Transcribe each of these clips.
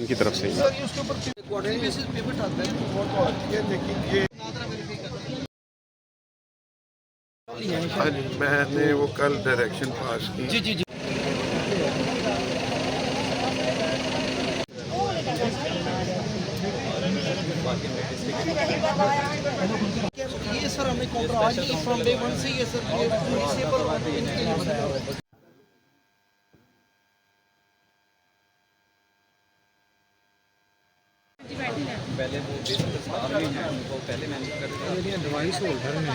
उनकी तरफ से। सर ये उसके ऊपर क्वार्टरली बेसिस पेमेंट आता है वो तो आती है, लेकिन ये हाँ जी, मैंने वो कल डायरेक्शन पास की। जी जी जी ये सर हमने काउंटर आज ही फ्रॉम डे वन से ये सर ये डिसेबल इनके लिए बताया हुआ है। पहले वो बेसिक स्टाफ भी हैं उनको पहले मैनेज करते हैं डिवाइस होल्डर में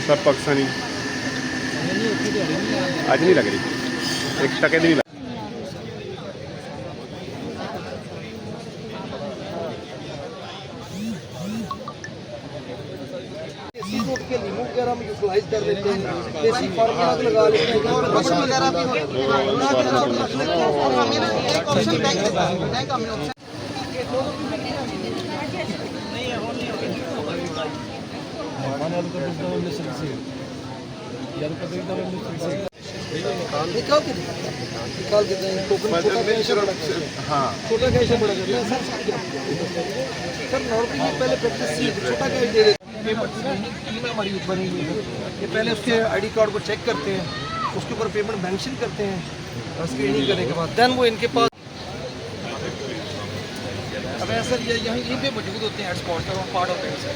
सब पाकिस्तानी आज नहीं लग रही, एक टके नहीं लग। के लीमू वगैरह हम यूटिलाइज कर लेते हैं, देसी फार्मूला लगा लेते हैं, रबड़ वगैरह भी हमें ना एक ऑप्शन बैंक हमें ऑप्शन निकाल के दें टोकन छोटा कैश बड़ा हाँ छोटा कैश बड़ा करना है सर नॉर्मली ये पहले प्रैक्टिस थी छोटा कैश दे देते हैं। टीम हमारी बनी हुई है, ये पहले उसके आईडी कार्ड को चेक करते हैं, उसके ऊपर पेमेंट मेंशन करते हैं, स्क्रीनिंग करने के बाद देन वो इनके पास अब सर ये यहीं पे मौजूद होते हैं स्पॉट पर पार्ट होते हैं सर।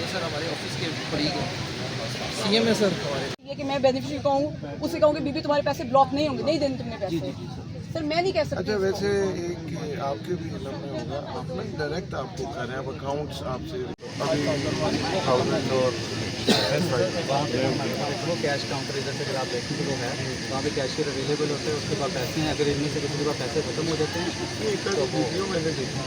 ये सर हमारे ऑफिस के कलीग हैं, सीएम है सर हमारे। ये कि मैं बेनिफिशियरी कहूँ उससे कहूँ कि बीबी तुम्हारे पैसे ब्लॉक नहीं होंगे, नहीं देने तुमने पैसे। सर मैं नहीं कह सकती। अच्छा वैसे एक आपके भी इलम में होगा, आप ना डायरेक्ट आपको कर रहे हैं, अब अकाउंट्स आपसे अभी 1000 और वो कैश काउंटर इधर से अगर आप देखें तो वो है वहाँ पे कैशियर अवेलेबल होते हैं, उसके पास पैसे हैं, अगर इनमें से किसी के पास पैसे खत्म हो जाते हैं तो वीडियो मैंने देखा।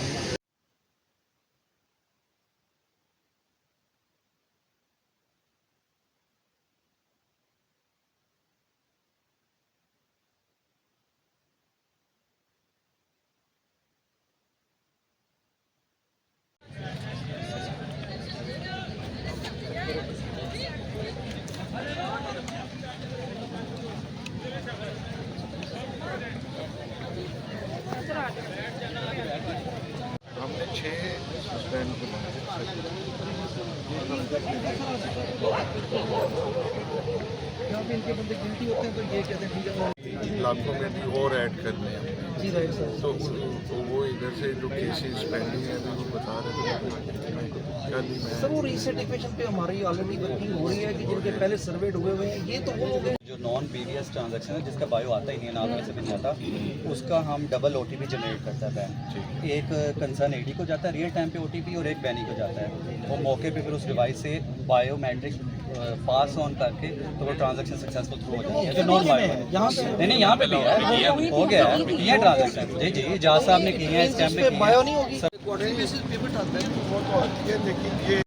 हमने 6 सस्पेंड इनके बंदे गिनती होते हैं तो ये कहते हैं ठीक है लाखों में भी और ऐड करने हैं जी राइट सर। तो वो इधर से जो केसेस पेंडिंग है वो बता रहे थे कल ही सर मैं वो रीसर्टिफिकेशन पे हमारी ऑलरेडी वर्किंग हो रही है कि जिनके पहले सर्वेड हुए हुए हैं, ये तो वो लोग हैं जो नॉन पीवीएस ट्रांजैक्शन है जिसका बायो आता ही नहीं है, नाम में से भी नहीं आता, उसका हम डबल ओटीपी जनरेट करता है बैंक। एक कंसर्न एडी को जाता है रियल टाइम पे ओटीपी और एक बैनी को जाता है। वो मौके पे फिर उस डिवाइस से बायोमेट्रिक पास ऑन करके तो वो ट्रांजैक्शन सक्सेसफुल थ्रू हो जाती है। जो नॉन बायो है यहाँ पे नहीं यहाँ पे भी है, हो गया है, ये ट्रांजैक्शन जी जी जहाँ साहब ने किए हैं इस टाइम पे बायो नहीं होगी, क्वार्टरली बेसिस पेमेंट आता है वो तो आती है, लेकिन ये